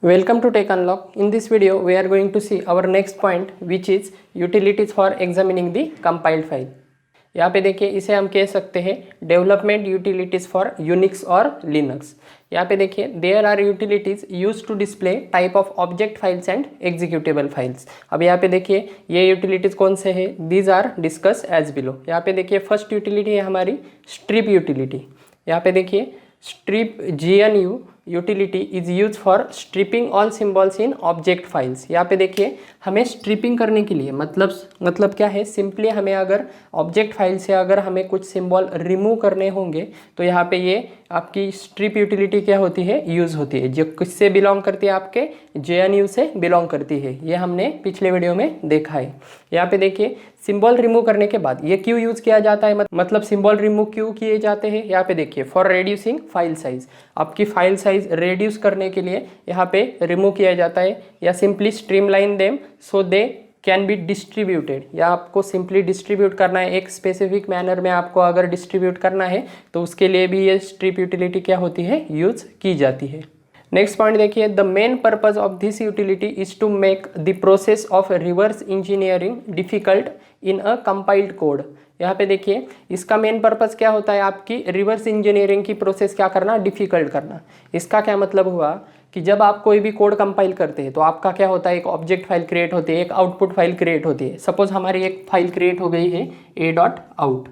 Welcome to Tech Unlock. In this video, we are going to see our next point, which is utilities for examining the compiled file. यहाँ पे देखिए, इसे हम कह सकते हैं डेवलपमेंट यूटिलिटीज फॉर यूनिक्स और लिनक्स। यहाँ पे देखिए, there are utilities use to display type of object files and executable files. अब यहाँ पे देखिए, ये यूटिलिटीज कौन से हैं, these are discuss as below. यहाँ पे देखिए, फर्स्ट यूटिलिटी है हमारी स्ट्रिप यूटिलिटी। यहाँ पे देखिए, strip GNU utility is used for stripping all symbols in object files। यहाँ पे देखिए, हमें स्ट्रिपिंग करने के लिए मतलब क्या है, सिंपली हमें अगर ऑब्जेक्ट फाइल से अगर हमें कुछ सिंबल रिमूव करने होंगे तो यहाँ पे ये आपकी स्ट्रिप यूटिलिटी क्या होती है, यूज़ होती है, जो किससे बिलोंग करती है, आपके GNU से बिलोंग करती है। ये हमने पिछले वीडियो में देखा है। यहाँ पे देखिए, सिंबल रिमूव करने के बाद ये क्यों यूज़ किया जाता है, मतलब सिंबल रिमूव क्यों किए जाते हैं। यहाँ पे देखिए, फॉर रेड्यूसिंग फाइल साइज, आपकी फाइल साइज रेड्यूस करने के लिए यहाँ पे रिमूव किया जाता है, या simply streamline them so they can be distributed, या आपको सिंपली डिस्ट्रीब्यूट करना है, एक स्पेसिफिक मैनर में आपको अगर डिस्ट्रीब्यूट करना है तो उसके लिए भी ये स्ट्रिप यूटिलिटी क्या होती है, यूज की जाती है। नेक्स्ट पॉइंट देखिए, the main purpose of this utility is to make the process of reverse engineering difficult in a compiled code. यहाँ पे देखिए, इसका मेन पर्पस क्या होता है, आपकी रिवर्स इंजीनियरिंग की प्रोसेस क्या करना, डिफिकल्ट करना। इसका क्या मतलब हुआ कि जब आप कोई भी कोड कंपाइल करते हैं तो आपका क्या होता है, एक ऑब्जेक्ट फाइल क्रिएट होती है, एक आउटपुट फाइल क्रिएट होती है। सपोज हमारी एक फाइल क्रिएट हो गई है a.out,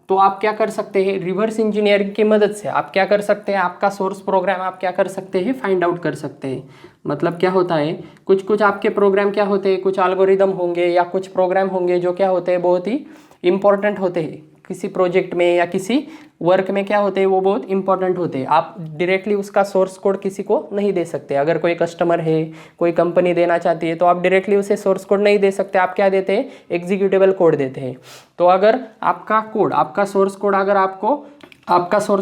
तो आप क्या कर सकते हैं, रिवर्स इंजीनियरिंग की मदद से आप क्या कर सकते हैं, आपका सोर्स प्रोग्राम आप क्या कर सकते हैं, फाइंड आउट कर सकते हैं। मतलब क्या होता है, कुछ आपके प्रोग्राम क्या होते हैं, कुछ एल्गोरिदम होंगे या कुछ प्रोग्राम होंगे जो क्या होते हैं, बहुत ही इंपॉर्टेंट होते हैं किसी प्रोजेक्ट में या किसी वर्क में, क्या होते हैं वो बहुत इंपॉर्टेंट होते हैं। आप डायरेक्टली उसका सोर्स कोड किसी को नहीं दे सकते। अगर कोई कस्टमर है, कोई कंपनी देना चाहती है तो आप डायरेक्टली उसे सोर्स कोड नहीं दे सकते, आप क्या देते हैं, एग्जीक्यूटेबल कोड देते हैं। तो अगर आपका कोड, आपका सोर्स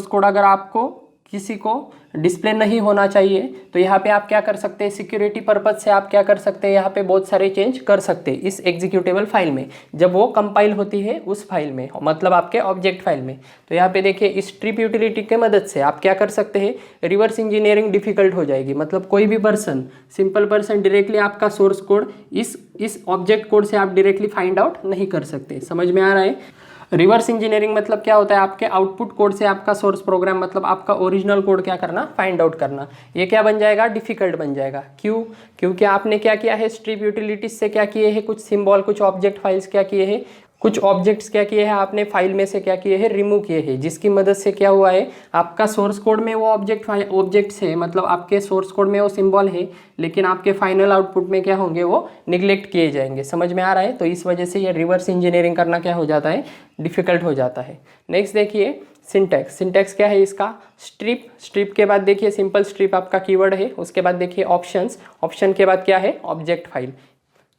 कोड अगर आपको किसी को डिस्प्ले नहीं होना चाहिए तो यहाँ पे आप क्या कर सकते हैं, सिक्योरिटी पर्पज से आप क्या कर सकते हैं, यहाँ पे बहुत सारे चेंज कर सकते हैं इस एग्जीक्यूटेबल फाइल में, जब वो कंपाइल होती है उस फाइल में, मतलब आपके ऑब्जेक्ट फाइल में। तो यहाँ पे देखिए, इस स्ट्रिप यूटिलिटी की मदद से आप क्या कर सकते हैं, रिवर्स इंजीनियरिंग डिफिकल्ट हो जाएगी। मतलब कोई भी पर्सन, सिंपल पर्सन डायरेक्टली आपका सोर्स कोड इस ऑब्जेक्ट कोड से आप डायरेक्टली फाइंड आउट नहीं कर सकते। समझ में आ रहा है। रिवर्स इंजीनियरिंग मतलब क्या होता है, आपके आउटपुट कोड से आपका सोर्स प्रोग्राम, मतलब आपका ओरिजिनल कोड क्या करना, फाइंड आउट करना। ये क्या बन जाएगा, डिफिकल्ट बन जाएगा। क्यों, क्योंकि आपने क्या किया है, स्ट्रिप यूटिलिटीज से क्या किए हैं, कुछ सिंबल, कुछ ऑब्जेक्ट फाइल्स क्या किए हैं, कुछ ऑब्जेक्ट्स क्या किए हैं आपने फाइल में से क्या किए हैं, रिमूव किए हैं, जिसकी मदद से क्या हुआ है, आपका सोर्स कोड में वो ऑब्जेक्ट्स है, मतलब आपके सोर्स कोड में वो सिंबल है, लेकिन आपके फाइनल आउटपुट में क्या होंगे, वो निगलेक्ट किए जाएंगे। समझ में आ रहा है। तो इस वजह से ये रिवर्स इंजीनियरिंग करना क्या हो जाता है, डिफिकल्ट हो जाता है। नेक्स्ट देखिए, सिंटैक्स क्या है इसका, स्ट्रिप के बाद देखिए, सिंपल स्ट्रिप आपका कीवर्ड है। उसके बाद देखिए ऑप्शन के बाद क्या है, ऑब्जेक्ट फाइल।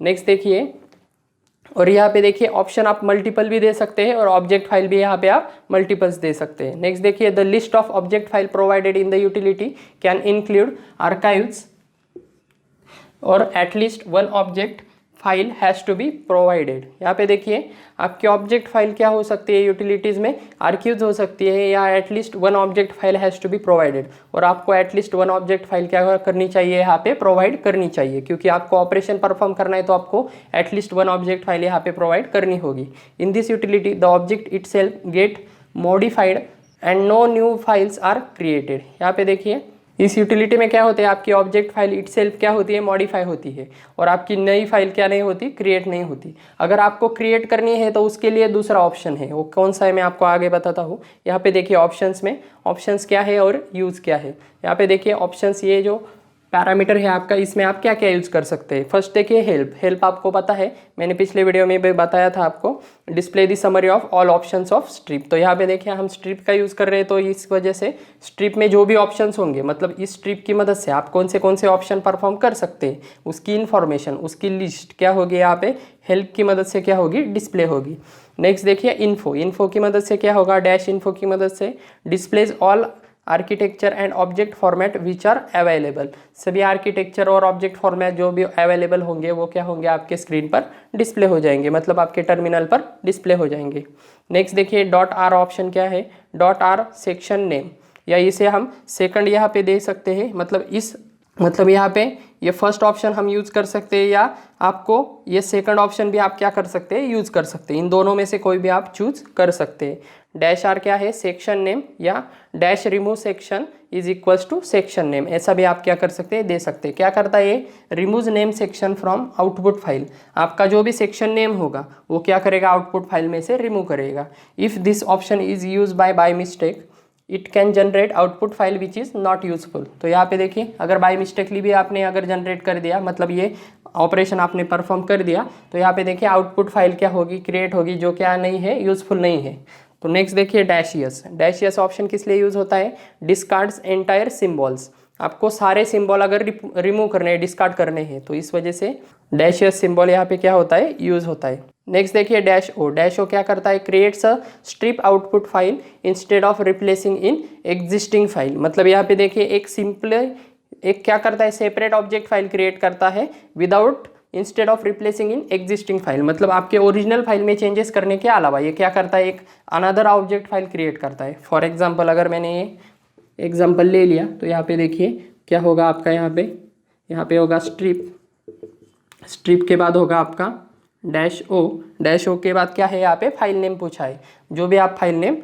नेक्स्ट देखिए, और यहाँ पे देखिए, ऑप्शन आप मल्टीपल भी दे सकते हैं और ऑब्जेक्ट फाइल भी यहाँ पे आप मल्टीपल्स दे सकते हैं। नेक्स्ट देखिए, the list of object file provided in the utility can include archives और at least one object file has to be provided. यहाँ पे देखिए, आपकी ऑब्जेक्ट फाइल क्या हो सकती है यूटिलिटीज़ में, आर्काइव्स हो सकती है, या at least one object file has to be provided. और आपको एटलीस्ट वन ऑब्जेक्ट फाइल क्या करनी चाहिए, यहाँ पे प्रोवाइड करनी चाहिए, क्योंकि आपको ऑपरेशन परफॉर्म करना है तो आपको एटलीस्ट वन ऑब्जेक्ट फाइल यहाँ पे प्रोवाइड करनी होगी। In this utility the object itself get modified and no new files are created. यहाँ पे देखिए, इस यूटिलिटी में क्या होता है, आपकी ऑब्जेक्ट फाइल इटसेल्फ क्या होती है, मॉडिफाई होती है, और आपकी नई फाइल क्या नहीं होती, क्रिएट नहीं होती। अगर आपको क्रिएट करनी है तो उसके लिए दूसरा ऑप्शन है, वो कौन सा है मैं आपको आगे बताता हूँ। यहाँ पे देखिए, ऑप्शंस क्या है और यूज़ क्या है। यहाँ पे देखिए, ऑप्शंस, ये जो पैरामीटर है आपका, इसमें आप क्या क्या यूज़ कर सकते हैं। फर्स्ट देखिए, हेल्प आपको पता है, मैंने पिछले वीडियो में भी बताया था आपको, display the summary of all options of strip. तो यहाँ पे देखिए, हम स्ट्रिप का यूज़ कर रहे हैं, तो इस वजह से स्ट्रिप में जो भी ऑप्शंस होंगे, मतलब इस स्ट्रिप की मदद से आप कौन से ऑप्शन परफॉर्म कर सकते हैं, उसकी इन्फॉर्मेशन, उसकी लिस्ट क्या होगी, यहाँ पे हेल्प की मदद से क्या होगी, डिस्प्ले होगी। नेक्स्ट देखिए, इन्फो की मदद से क्या होगा, डैश इन्फो की मदद से displays all architecture and object format which are available. सभी आर्किटेक्चर और ऑब्जेक्ट फॉर्मेट जो भी अवेलेबल होंगे वो क्या होंगे, आपके स्क्रीन पर डिस्प्ले हो जाएंगे, मतलब आपके टर्मिनल पर डिस्प्ले हो जाएंगे। नेक्स्ट देखिए, .r ऑप्शन क्या है, .r सेक्शन नेम, या इसे हम सेकंड यहाँ पे दे सकते हैं, मतलब इस मतलब यहाँ पे ये फर्स्ट ऑप्शन हम यूज़ कर सकते हैं, या आपको ये सेकंड ऑप्शन भी आप क्या कर सकते हैं, यूज़ कर सकते हैं। इन दोनों में से कोई भी आप चूज कर सकते हैं। डैश आर क्या है, सेक्शन नेम, या dash remove section is equals to section name, ऐसा भी आप क्या कर सकते हैं, दे सकते हैं। क्या करता है ये, remove name section from output file. आपका जो भी सेक्शन नेम होगा वो क्या करेगा, आउटपुट फाइल में से रिमूव करेगा। If this option is use by mistake it can generate output file which is not useful. तो यहाँ पे देखिए, अगर बाय मिस्टेकली भी आपने अगर जनरेट कर दिया, मतलब ये ऑपरेशन आपने परफॉर्म कर दिया, तो यहाँ पे देखिए आउटपुट फाइल क्या होगी, क्रिएट होगी, जो क्या नहीं है, यूजफुल नहीं है। तो नेक्स्ट देखिए डैशियस। डैशियस ऑप्शन किस लिए यूज होता है, डिस्कार्ड्स एंटायर सिम्बॉल्स। आपको सारे सिंबल अगर रिमूव करने हैं, डिस्कार्ड करने हैं, तो इस वजह से डैशियस सिंबल यहाँ पे क्या होता है, यूज होता है। नेक्स्ट देखिए डैश ओ। डैश ओ क्या करता है, creates a strip output file instead of replacing in existing file. मतलब यहाँ पे देखिए एक सिंपल एक क्या करता है, सेपरेट ऑब्जेक्ट फाइल क्रिएट करता है without instead of replacing in existing file. मतलब आपके ओरिजिनल फाइल में चेंजेस करने के अलावा ये क्या करता है, एक अनदर ऑब्जेक्ट फाइल क्रिएट करता है। फॉर एग्जांपल अगर मैंने ये एग्जांपल ले लिया, तो यहाँ पे देखिए क्या होगा आपका, यहाँ पे होगा स्ट्रिप, स्ट्रिप के बाद होगा आपका डैश ओ। डैश ओ के बाद क्या है, यहाँ पे फाइल नेम पूछा है। जो भी आप फाइल नेम,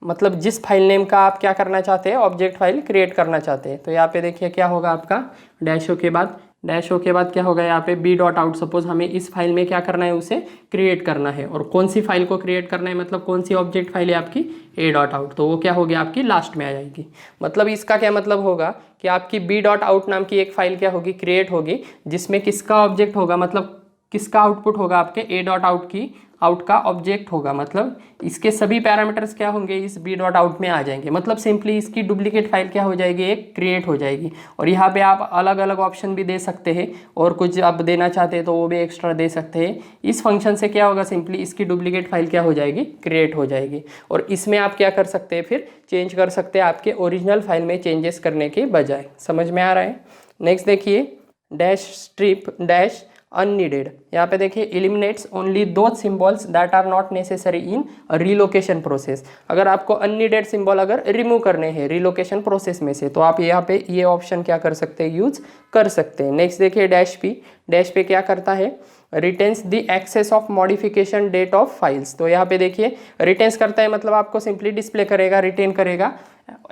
मतलब जिस फाइल नेम का आप क्या करना चाहते हैं, ऑब्जेक्ट फाइल क्रिएट करना चाहते हैं, तो यहाँ पे देखिए क्या होगा आपका डैश ओ के बाद, डैश ओ के बाद क्या होगा यहाँ पे बी डॉट आउट। सपोज हमें इस फाइल में क्या करना है, उसे क्रिएट करना है, और कौन सी फाइल को क्रिएट करना है, मतलब कौन सी ऑब्जेक्ट फाइल है आपकी, ए डॉट आउट। तो वो क्या होगी आपकी, लास्ट में आ जाएगी। मतलब इसका क्या मतलब होगा कि आपकी बी डॉट आउट नाम की एक फाइल क्या होगी, क्रिएट होगी, जिसमें किसका ऑब्जेक्ट होगा, मतलब किसका आउटपुट होगा, आपके ए डॉट आउट की आउट का ऑब्जेक्ट होगा। मतलब इसके सभी पैरामीटर्स क्या होंगे, इस बी डॉट आउट में आ जाएंगे। मतलब सिंपली इसकी डुप्लीकेट फाइल क्या हो जाएगी, एक क्रिएट हो जाएगी। और यहाँ पे आप अलग अलग ऑप्शन भी दे सकते हैं, और कुछ आप देना चाहते हैं तो वो भी एक्स्ट्रा दे सकते हैं। इस फंक्शन से क्या होगा, सिंपली इसकी डुप्लीकेट फाइल क्या हो जाएगी, क्रिएट हो जाएगी। और इसमें आप क्या कर सकते हैं, फिर चेंज कर सकते हैं आपके ओरिजिनल फाइल में चेंजेस करने के बजाय। समझ में आ रहा है। नेक्स्ट देखिए डैश स्ट्रिप डैश अननीडेड। यहाँ पे देखिए eliminates only those symbols that are not necessary in relocation process. अगर आपको अननीडेड सिंबल अगर रिमूव करने हैं रिलोकेशन प्रोसेस में से, तो आप यहाँ पे ये ऑप्शन क्या कर सकते हैं, यूज कर सकते हैं। नेक्स्ट देखिए डैश पी। डैश पे क्या करता है, retains the access of modification date of files. तो यहाँ पे देखिए रिटेन्स करता है, मतलब आपको सिंपली डिस्प्ले करेगा, रिटेन करेगा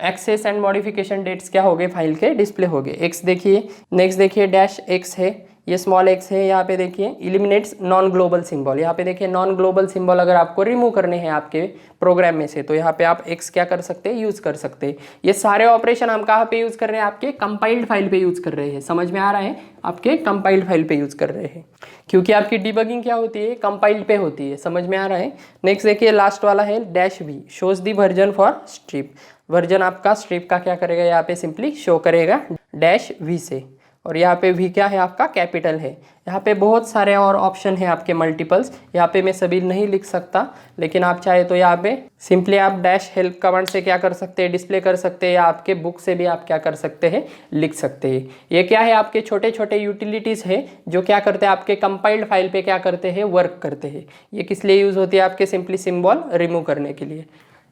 एक्सेस एंड मॉडिफिकेशन डेट्स क्या हो गए, फाइल के डिस्प्ले हो गए। एक्स देखिए, नेक्स्ट देखिए डैश एक्स है, ये स्मॉल एक्स है। यहाँ पे देखिए इलिमिनेट्स नॉन ग्लोबल सिंबल। यहाँ पे देखिए नॉन ग्लोबल सिंबल अगर आपको रिमूव करने हैं आपके प्रोग्राम में से, तो यहाँ पे आप एक्स क्या कर सकते हैं, यूज कर सकते हैं। ये सारे ऑपरेशन हम कहाँ पे यूज कर रहे हैं, आपके कंपाइल्ड फाइल पे यूज कर रहे हैं। समझ में आ रहा है, आपके कंपाइल्ड फाइल पे यूज कर रहे हैं, क्योंकि आपकी डिबगिंग क्या होती है, कंपाइल्ड पे होती है। समझ में आ रहा है। नेक्स्ट देखिए लास्ट वाला है dash V, shows the version for strip. Version आपका स्ट्रिप का क्या करेगा, यहाँ पे सिंपली शो करेगा डैश वी से। और यहाँ पे वी क्या है, आपका कैपिटल है। यहाँ पे बहुत सारे और ऑप्शन है आपके मल्टीपल्स, यहाँ पे मैं सभी नहीं लिख सकता, लेकिन आप चाहे तो यहाँ पे सिंपली आप डैश हेल्प कमांड से क्या कर सकते हैं, डिस्प्ले कर सकते हैं, या आपके बुक से भी आप क्या कर सकते हैं, लिख सकते हैं। ये क्या है, आपके छोटे छोटे यूटिलिटीज़ है जो क्या करते हैं, आपके कंपाइल्ड फाइल पे क्या करते हैं, वर्क करते हैं। ये किस लिए यूज़ होती है, आपके सिंपली सिंबल रिमूव करने के लिए।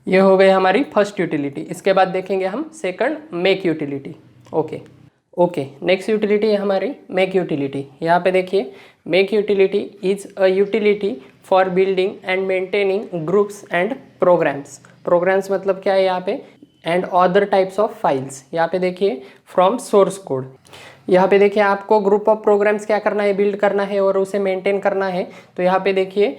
ये हो गई हमारी फर्स्ट यूटिलिटी। इसके बाद देखेंगे हम second make utility. Okay next utility है हमारी मेक यूटिलिटी। यहाँ पे देखिए make utility is a utility for building and maintaining groups and programs. Programs मतलब क्या है यहाँ पे, and other types of files. यहाँ पे देखिए फ्रॉम सोर्स कोड। यहाँ पे देखिए आपको ग्रुप ऑफ प्रोग्राम्स क्या करना है, बिल्ड करना है और उसे मेंटेन करना है। तो यहाँ पे देखिए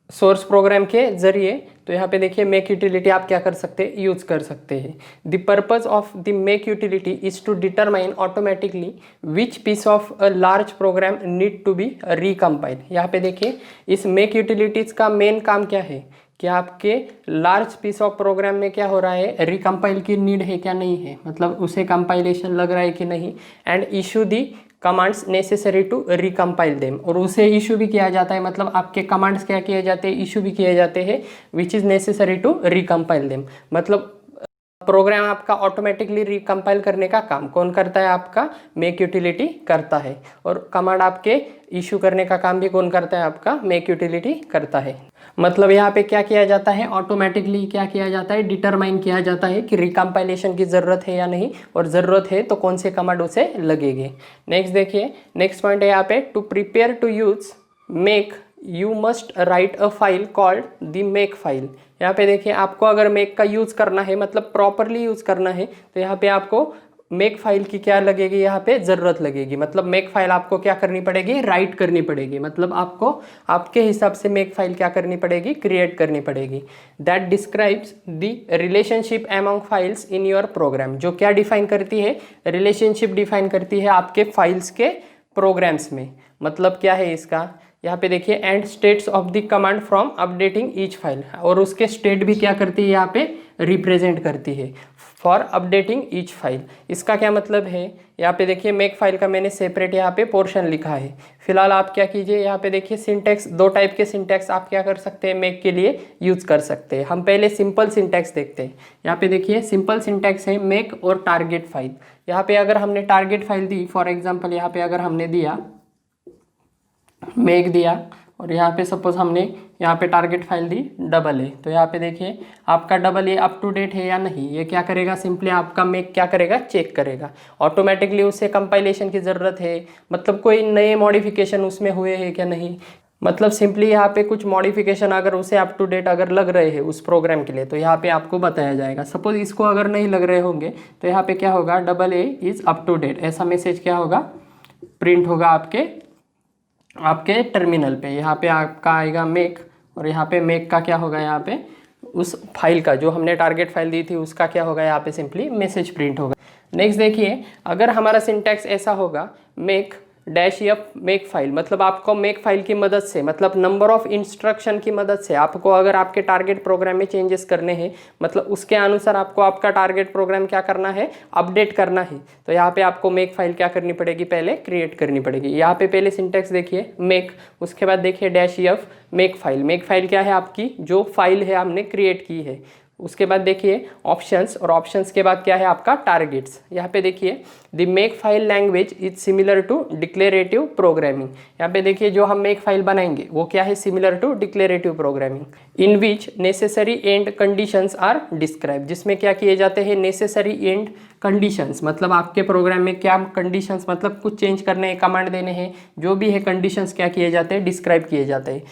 सोर्स प्रोग्राम के जरिए, तो यहाँ पे देखिए मेक यूटिलिटी आप क्या कर सकते हैं, यूज कर सकते हैं। The purpose of the make utility is to determine automatically which piece of a large program need to be recompile. यहाँ पे देखिए इस मेक यूटिलिटीज का मेन काम क्या है कि आपके लार्ज पीस ऑफ प्रोग्राम में क्या हो रहा है, रिकम्पाइल की नीड है क्या नहीं है, मतलब उसे कंपाइलेशन लग रहा है कि नहीं, and issue the commands necessary to recompile them. और उसे इशू भी किया जाता है, मतलब आपके कमांड्स क्या किए जाते हैं, इशू भी किए जाते हैं, which is necessary to recompile them. मतलब प्रोग्राम आपका ऑटोमेटिकली रिकम्पाइल करने का काम कौन करता है? आपका मेक यूटिलिटी करता है। और कमांड आपके इशू करने का काम भी कौन करता है? आपका मेक यूटिलिटी करता है। मतलब यहाँ पे क्या किया जाता है? ऑटोमेटिकली क्या किया जाता है? डिटरमाइन किया जाता है कि रिकम्पाइलेशन की ज़रूरत है या नहीं, और ज़रूरत है तो कौन से कमांड उसे लगेंगे। नेक्स्ट देखिए, नेक्स्ट पॉइंट है यहाँ पे, to prepare to use make you must write a file called the make file. यहाँ पे देखिए, आपको अगर मेक का यूज़ करना है, मतलब प्रॉपरली यूज़ करना है, तो यहाँ पे आपको मेक फाइल की क्या लगेगी? यहाँ पे ज़रूरत लगेगी। मतलब मेक फाइल आपको क्या करनी पड़ेगी? राइट करनी पड़ेगी। मतलब आपको आपके हिसाब से मेक फाइल क्या करनी पड़ेगी? क्रिएट करनी पड़ेगी। That describes the relationship among files in your program. जो क्या डिफाइन करती है? रिलेशनशिप डिफाइन करती है आपके फाइल्स के प्रोग्राम्स में। मतलब क्या है इसका? यहाँ पे देखिए, and states of the command from updating each file, और उसके स्टेट भी क्या करती है? यहाँ पे रिप्रेजेंट करती है फॉर अपडेटिंग ईच फाइल। इसका क्या मतलब है? यहाँ पे देखिए, मेक फाइल का मैंने सेपरेट यहाँ पे पोर्शन लिखा है। फिलहाल आप क्या कीजिए, यहाँ पे देखिए सिंटैक्स, दो टाइप के सिंटैक्स आप क्या कर सकते हैं? मेक के लिए यूज कर सकते हैं। हम पहले सिंपल सिंटैक्स देखते हैं। यहाँ पे देखिए, सिंपल सिंटैक्स है मेक और टारगेट फाइल। यहाँ पे अगर हमने target file the, for example यहाँ पे अगर हमने दिया मेक दिया, और यहाँ पे सपोज हमने यहाँ पे टारगेट फाइल दी डबल ए, तो यहाँ पे देखिए आपका double A up to date है या नहीं, ये क्या करेगा? सिंपली आपका मेक क्या करेगा? चेक करेगा। ऑटोमेटिकली उसे कंपाइलेशन की ज़रूरत है, मतलब कोई नए मॉडिफिकेशन उसमें हुए हैं क्या नहीं, मतलब सिंपली यहाँ पे कुछ मॉडिफिकेशन अगर उसे अप टू डेट अगर लग रहे हैं उस प्रोग्राम के लिए, तो यहाँ पे आपको बताया जाएगा। सपोज इसको अगर नहीं लग रहे होंगे, तो यहाँ पे क्या होगा? Double A is up to date, ऐसा मैसेज क्या होगा? प्रिंट होगा आपके टर्मिनल पे। यहाँ पे आपका आएगा मेक, और यहाँ पे मेक का क्या होगा? यहाँ पे उस फाइल का, जो हमने टारगेट फाइल दी थी उसका क्या होगा? यहाँ पे सिंपली मैसेज प्रिंट होगा। नेक्स्ट देखिए, अगर हमारा सिंटैक्स ऐसा होगा, make dash F make file, मतलब आपको मेक फाइल की मदद से, मतलब नंबर ऑफ इंस्ट्रक्शन की मदद से आपको अगर आपके टारगेट प्रोग्राम में चेंजेस करने हैं, मतलब उसके अनुसार आपको आपका टारगेट प्रोग्राम क्या करना है? अपडेट करना है। तो यहाँ पे आपको मेक फाइल क्या करनी पड़ेगी? पहले क्रिएट करनी पड़ेगी। यहाँ पे पहले सिंटैक्स देखिए मेक, उसके बाद देखिए dash F make file. Make file क्या है? आपकी जो फाइल है हमने क्रिएट की है। उसके बाद देखिए ऑप्शंस, और ऑप्शंस के बाद क्या है? आपका टारगेट्स। यहाँ पे देखिए the make file language is similar to declarative programming. यहाँ पे देखिए जो हम मेक फाइल बनाएंगे वो क्या है? Similar to declarative programming. In which necessary and conditions are describe, जिसमें क्या किए जाते हैं? नेसेसरी एंड कंडीशंस, मतलब आपके प्रोग्राम में क्या कंडीशंस, मतलब कुछ चेंज करने हैं, कमांड देने हैं, जो भी है कंडीशंस क्या किए जाते हैं? डिस्क्राइब किए जाते हैं।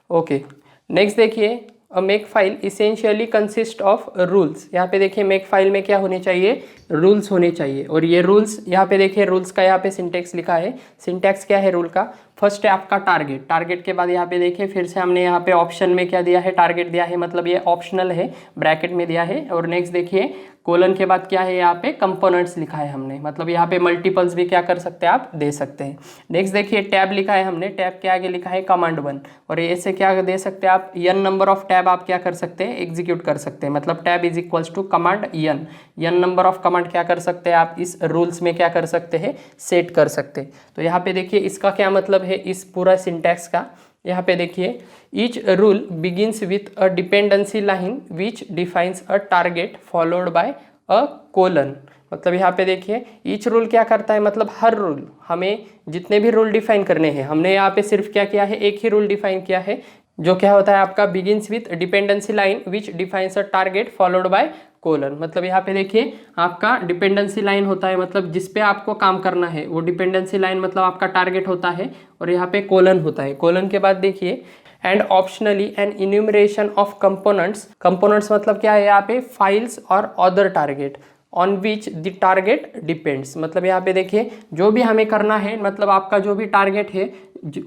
ओके, नेक्स्ट देखिए, अ make file essentially consist of rules. यहाँ पे देखिए मेक फाइल में क्या होने चाहिए? रूल्स होने चाहिए। और ये रूल्स, यहाँ पे देखिए रूल्स का यहाँ पे सिंटैक्स लिखा है। सिंटैक्स क्या है रूल का? फर्स्ट है आपका टारगेट, टारगेट के बाद यहाँ पे देखिए फिर से हमने यहाँ पे ऑप्शन में क्या दिया है? टारगेट दिया है, मतलब ये ऑप्शनल है, ब्रैकेट में दिया है। और नेक्स्ट देखिए कोलन के बाद क्या है? यहाँ पे कंपोनेंट्स लिखा है हमने, मतलब यहाँ पे मल्टीपल्स भी क्या कर सकते हैं? आप दे सकते हैं। नेक्स्ट देखिए टैब लिखा है हमने, टैब के आगे लिखा है कमांड 1, और ऐसे क्या दे सकते हैं आप? n नंबर ऑफ टैब आप क्या कर सकते हैं? एग्जीक्यूट कर सकते हैं। मतलब tab is equals to command n number of command क्या कर सकते हैं आप? इस रूल्स में क्या कर सकते हैं? सेट कर सकते हैं। तो यहाँ पे देखिए इसका क्या मतलब है इस पूरा सिंटैक्स का? यहाँ पे देखिए each rule begins with a dependency line which defines a target followed by a colon. मतलब यहाँ पे देखिए ईच रूल क्या करता है? मतलब हर रूल, हमें जितने भी रूल डिफाइन करने हैं, हमने यहाँ पे सिर्फ क्या किया है? एक ही रूल डिफाइन किया है, जो क्या होता है आपका? Begins with dependency line which defines a target followed by colon. मतलब यहाँ पे देखिए आपका डिपेंडेंसी लाइन होता है, मतलब जिस पे आपको काम करना है वो डिपेंडेंसी लाइन मतलब आपका टारगेट होता है, और यहाँ पे कोलन होता है। कोलन के बाद देखिए and optionally an enumeration of components. Components मतलब क्या है? यहाँ पे फाइल्स और other target on which the target depends. मतलब यहाँ पे देखिए जो भी हमें करना है, मतलब आपका जो भी टारगेट है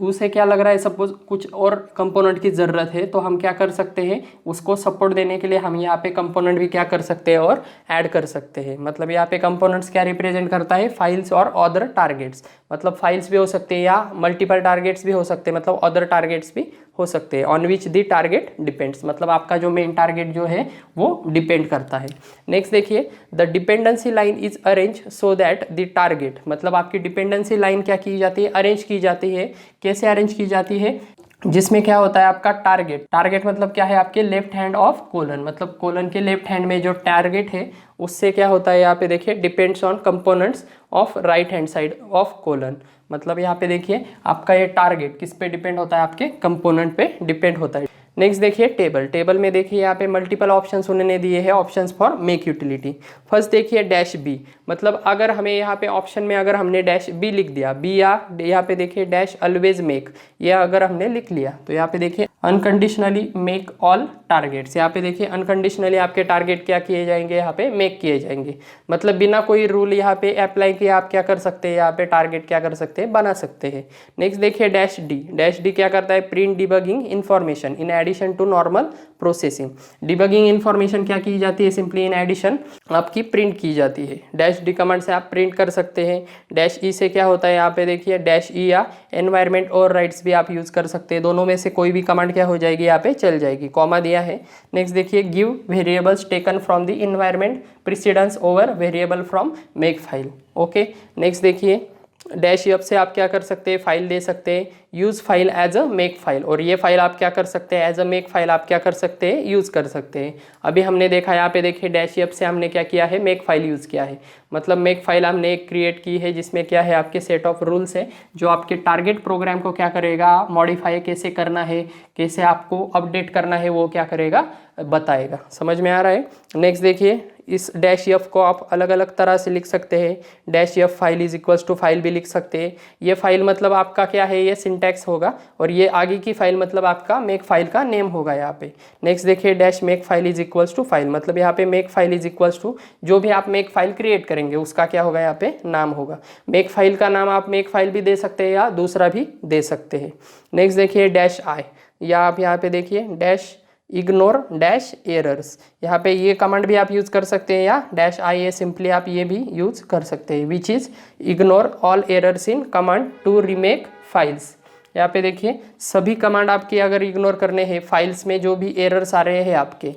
उसे क्या लग रहा है? सपोज कुछ और कंपोनेंट की ज़रूरत है, तो हम क्या कर सकते हैं? उसको सपोर्ट देने के लिए हम यहाँ पे कंपोनेंट भी क्या कर सकते हैं? और ऐड कर सकते हैं। मतलब यहाँ पे कंपोनेंट्स क्या रिप्रेजेंट करता है? फाइल्स और अदर टारगेट्स। मतलब फाइल्स भी हो सकते हैं या मल्टीपल टारगेट्स भी हो सकते हैं, मतलब अदर टारगेट्स भी हो सकते हैं। On which the target depends, मतलब आपका जो मेन टारगेट जो है वो डिपेंड करता है। नेक्स्ट देखिए the dependency line is arrange so that the target, मतलब आपकी डिपेंडेंसी लाइन क्या की जाती है? अरेंज की जाती है। कैसे अरेंज की जाती है? जिसमें क्या होता है आपका टारगेट। टारगेट मतलब क्या है, आपके लेफ्ट हैंड ऑफ कोलन, मतलब कोलन के लेफ्ट हैंड में जो टारगेट है उससे क्या होता है यहाँ पे देखिए, depends on components of right hand side of colon. मतलब यहाँ पे देखिए आपका ये टारगेट किस पे डिपेंड होता है, आपके कंपोनेंट पे डिपेंड होता है। नेक्स्ट देखिए टेबल। टेबल में देखिए यहाँ पे मल्टीपल ऑप्शंस उन्होंने दिए हैं, options for make utility. First देखिए डैश बी, मतलब अगर हमें यहाँ पे ऑप्शन में अगर हमने डैश बी लिख दिया, बी या यहाँ पे देखिए डैश ऑलवेज मेक, ये अगर हमने लिख लिया तो यहाँ पे देखिए अनकंडीशनली मेक ऑल टारगेट्स। यहाँ पे देखिए अनकंडीशनली आपके टारगेट क्या किए जाएंगे, यहाँ पे मेक किए जाएंगे, मतलब बिना कोई रूल यहाँ पे अप्लाई किए आप क्या कर सकते हैं, यहाँ पे टारगेट क्या कर सकते हैं, बना सकते हैं। नेक्स्ट देखिए डैश डी। डैश डी क्या करता है, print debugging information in addition to normal processing. Debugging information क्या की जाती है, सिंपली इन एडिशन आपकी प्रिंट की जाती है। डैश डी कमांड से आप प्रिंट कर सकते हैं। डैश ई से क्या होता है, यहाँ पे देखिए डैश ई या एनवायरमेंट और राइट्स भी आप यूज कर सकते हैं, दोनों में से कोई भी कमांड क्या हो जाएगी, यहाँ पे चल जाएगी, कॉमा दिया है। नेक्स्ट देखिए give variables taken from the environment precedence over variable from make file. Okay, next देखिए डैश एफ से आप क्या कर सकते हैं, फाइल दे सकते हैं, use file as a make file, और ये फाइल आप क्या कर सकते हैं, एज अ मेक फाइल आप क्या कर सकते हैं, यूज़ कर सकते हैं। अभी हमने देखा यहाँ पे देखिए डैश एफ से हमने क्या किया है, मेक फाइल यूज़ किया है, मतलब मेक फाइल हमने एक क्रिएट की है जिसमें क्या है, आपके सेट ऑफ रूल्स है जो आपके टारगेट प्रोग्राम को क्या करेगा, मॉडिफाई कैसे करना है, कैसे आपको अपडेट करना है, वो क्या करेगा, बताएगा। समझ में आ रहा है। नेक्स्ट देखिए इस डैश एफ को आप अलग अलग तरह से लिख सकते हैं। Dash F file is equals to file भी लिख सकते हैं। ये फाइल मतलब आपका क्या है, ये सिंटैक्स होगा, और ये आगे की फाइल मतलब आपका मेक फाइल का नेम होगा यहाँ पे। नेक्स्ट देखिए dash make file is equals to file, मतलब यहाँ पे make file is equals to जो भी आप मेक फाइल क्रिएट करेंगे उसका क्या होगा, यहाँ पे नाम होगा। मेक फाइल का नाम आप मेक फाइल भी दे सकते हैं या दूसरा भी दे सकते हैं। नेक्स्ट देखिए डैश आई, या आप यहाँ पे देखिए डैश इग्नोर डैश एरर्स, यहाँ पे ये कमांड भी आप यूज़ कर सकते हैं, या डैश आई ए सिंपली आप ये भी यूज़ कर सकते हैं, which is ignore all errors in command to remake files. यहाँ पे देखिए सभी कमांड आपके अगर इग्नोर करने हैं फाइल्स में जो भी एरर्स आ रहे हैं आपके,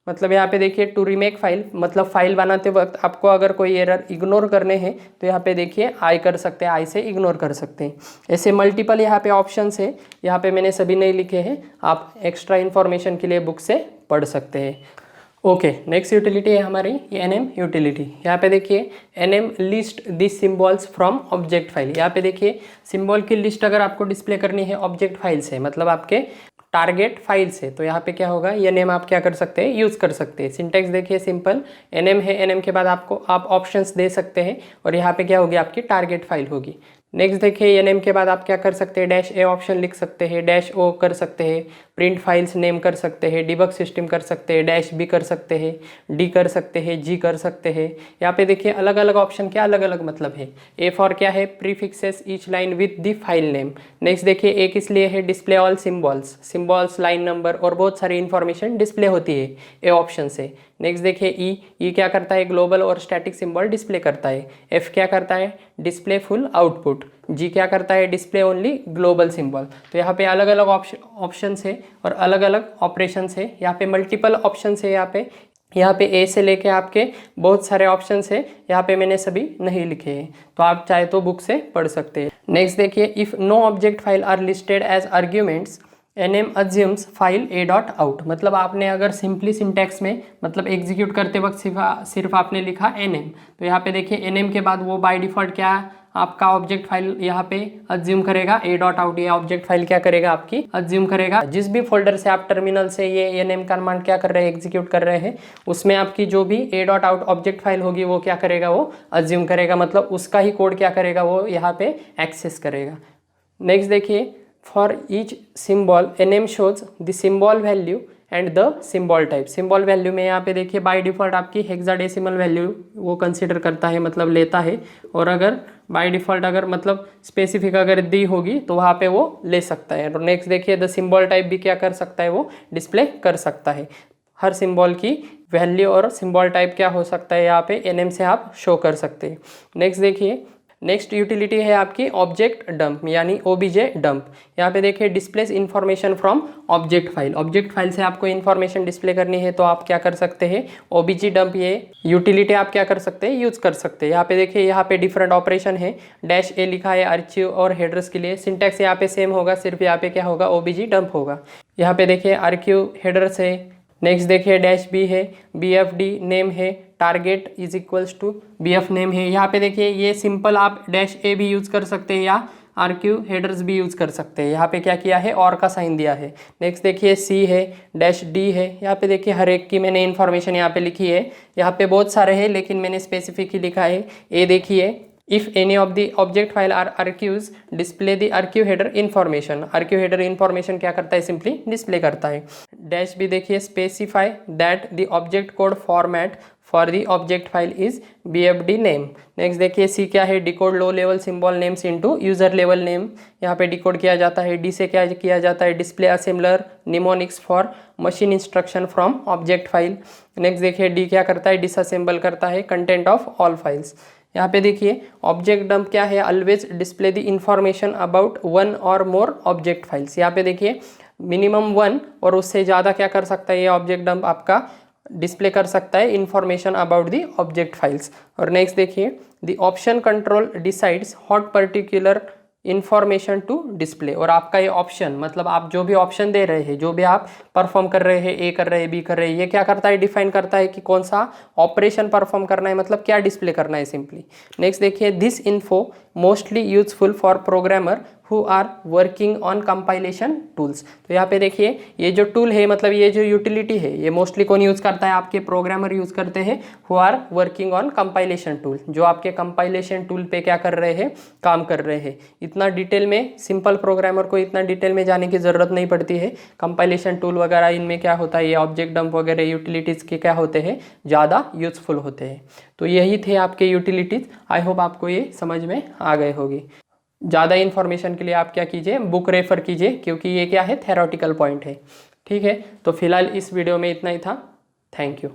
मतलब यहाँ पे देखिए टू रीमेक फाइल, मतलब फाइल बनाते वक्त आपको अगर कोई एरर इग्नोर करने हैं तो यहाँ पे देखिए आई कर सकते हैं, आई से इग्नोर कर सकते हैं। ऐसे मल्टीपल यहाँ पे ऑप्शंस है, यहाँ पे मैंने सभी नहीं लिखे हैं, आप एक्स्ट्रा इन्फॉर्मेशन के लिए बुक से पढ़ सकते हैं। ओके, नेक्स्ट यूटिलिटी है हमारी एनएम यूटिलिटी। यहाँ पे देखिए NM list this symbols from object file. यहाँ पे देखिए सिंबल की लिस्ट अगर आपको डिस्प्ले करनी है ऑब्जेक्ट फाइल से, मतलब आपके टारगेट फाइल से, तो यहाँ पे क्या होगा, ये नेम आप क्या कर सकते हैं, यूज़ कर सकते हैं। सिंटेक्स देखिए सिंपल, एनएम है, एनएम के बाद आपको आप ऑप्शंस दे सकते हैं, और यहाँ पे क्या होगी, आपकी टारगेट फाइल होगी। नेक्स्ट देखिए एनएम के बाद आप क्या कर सकते हैं, डैश ए ऑप्शन लिख सकते हैं, डैश ओ कर सकते हैं, प्रिंट फाइल्स नेम कर सकते हैं, डिबग सिस्टम कर सकते हैं, डैश बी कर सकते हैं, डी कर सकते हैं, जी कर सकते हैं। यहाँ पे देखिए अलग अलग ऑप्शन क्या अलग अलग मतलब है। ए फॉर क्या है, prefixes each line with the file name. Next देखिए ए किस लिए है, display all symbols, symbols line number और बहुत सारी इन्फॉर्मेशन डिस्प्ले होती है ए ऑप्शन से। नेक्स्ट देखिए ई क्या करता है, ग्लोबल और स्टैटिक सिंबल डिस्प्ले करता है। एफ क्या करता है, डिस्प्ले फुल आउटपुट। जी क्या करता है, डिस्प्ले ओनली ग्लोबल सिंबल। तो यहाँ पे अलग अलग ऑप्शन है और अलग अलग ऑपरेशन है, यहाँ पे मल्टीपल ऑप्शन है। यहाँ पे ए से लेके आपके बहुत सारे ऑप्शंस है, यहाँ पे मैंने सभी नहीं लिखे हैं, तो आप चाहे तो बुक से पढ़ सकते हैं। नेक्स्ट देखिए if no object file are listed as arguments NM assumes file a dot out, मतलब आपने अगर सिंपली सिंटैक्स में मतलब एग्जीक्यूट करते वक्त सिर्फ आपने लिखा एनएम, तो यहाँ पे देखिए एनएम के बाद वो बाय डिफ़ॉल्ट क्या आपका ऑब्जेक्ट फाइल यहाँ पे अज्यूम करेगा ए डॉट आउट, ये ऑब्जेक्ट फाइल क्या करेगा आपकी अज्यूम करेगा। जिस भी फोल्डर से आप टर्मिनल से ये एनएम का कमांड क्या कर रहे हैं, एग्जीक्यूट कर रहे हैं, उसमें आपकी जो भी ए डॉट आउट ऑब्जेक्ट फाइल होगी वो क्या करेगा, वो अज्यूम करेगा, मतलब उसका ही कोड क्या करेगा, वो यहाँ पे एक्सेस करेगा। नेक्स्ट देखिए for each symbol NM shows the symbol value and the symbol type. Symbol value में यहाँ पे देखिए बाय डिफ़ॉल्ट आपकी हेक्साडेसिमल वैल्यू वो कंसीडर करता है, मतलब लेता है, और अगर बाय डिफ़ॉल्ट अगर मतलब स्पेसिफिक अगर दी होगी तो वहाँ पे वो ले सकता है। और नेक्स्ट देखिए द सिम्बॉल टाइप भी क्या कर सकता है, वो डिस्प्ले कर सकता है। हर सिम्बॉल की वैल्यू और सिम्बॉल टाइप क्या हो सकता है, यहाँ पे एनएम से आप शो कर सकते हैं। नेक्स्ट देखिए नेक्स्ट यूटिलिटी है आपकी ऑब्जेक्ट डंप यानी ओबीजे डंप। यहाँ पे देखिए displace information from object file. Object file से आपको इन्फॉर्मेशन डिस्प्ले करनी है तो आप क्या कर सकते हैं, ओबीजे डंप ये यूटिलिटी आप क्या कर सकते हैं, यूज कर सकते हैं। यहाँ पे देखिए यहाँ पे डिफरेंट ऑपरेशन है, डैश ए लिखा है आर्चिव और हेडर्स के लिए। सिंटैक्स यहाँ पे सेम होगा, सिर्फ यहाँ पे क्या होगा, ओबीजे डंप होगा। यहाँ पे देखिए आर्चिव हेडर्स है। नेक्स्ट देखिए डैश बी है, बी एफ डी नेम है, target is equals to B F D name. यहाँ पे देखिए ये सिंपल आप डैश ए भी यूज कर सकते हैं या आरक्यू हेडर्स भी यूज कर सकते हैं। यहाँ पे क्या किया है, और का साइन दिया है। नेक्स्ट देखिए सी है, डैश डी है। यहाँ पे देखिए हर एक की मैंने इन्फॉर्मेशन यहाँ पे लिखी है। यहाँ पे बहुत सारे हैं लेकिन मैंने स्पेसिफिक ही लिखा है। ए देखिए, if any of the object file are archives display the archive header information। archive header information क्या करता है, सिंपली डिस्प्ले करता है। डैश भी देखिए, specify that the object code format for the object file is bfd name। Next देखिए सी क्या है, decode low level symbol names into user level name. यहाँ पे डिकोड किया जाता है। डी से क्या किया जाता है, display assembler mnemonics for machine instruction from object file. Next देखिए डी क्या करता है, डिसअसेंबल करता है कंटेंट ऑफ ऑल फाइल्स। यहाँ पे देखिए ऑब्जेक्ट डंप क्या है, always display the information about one और मोर ऑब्जेक्ट फाइल्स। यहाँ पे देखिए मिनिमम 1 और उससे ज़्यादा क्या कर सकता है, ये ऑब्जेक्ट डंप आपका डिस्प्ले कर सकता है information about the object files. और नेक्स्ट देखिए the option control decides what particular information to display. और आपका ये ऑप्शन मतलब आप जो भी ऑप्शन दे रहे हैं, जो भी आप परफॉर्म कर रहे हैं, ए कर रहे हैं, बी कर रहे हैं, ये क्या करता है, डिफाइन करता है कि कौन सा ऑपरेशन परफॉर्म करना है, मतलब क्या डिस्प्ले करना है सिंपली। नेक्स्ट देखिए this info mostly useful for programmer who are working on compilation tools. तो यहाँ पे देखिए ये जो टूल है, मतलब ये जो यूटिलिटी है, ये मोस्टली कौन यूज़ करता है, आपके प्रोग्रामर यूज़ करते हैं who are working on compilation tool, जो आपके कंपाइलेशन टूल पे क्या कर रहे हैं, काम कर रहे हैं। इतना डिटेल में सिंपल प्रोग्रामर को इतना डिटेल में जाने की ज़रूरत नहीं पड़ती है। कंपाइलेशन टूल वगैरह इनमें क्या होता है, ये ऑब्जेक्ट डंप वगैरह यूटिलिटीज़ के क्या होते हैं, ज़्यादा यूजफुल होते हैं। तो यही थे आपके यूटिलिटीज़। आई होप आपको ये समझ में आ गए होगी। ज़्यादा इन्फॉर्मेशन के लिए आप क्या कीजिए, बुक रेफर कीजिए, क्योंकि ये क्या है, थ्योरेटिकल पॉइंट है। ठीक है, तो फिलहाल इस वीडियो में इतना ही था। Thank you.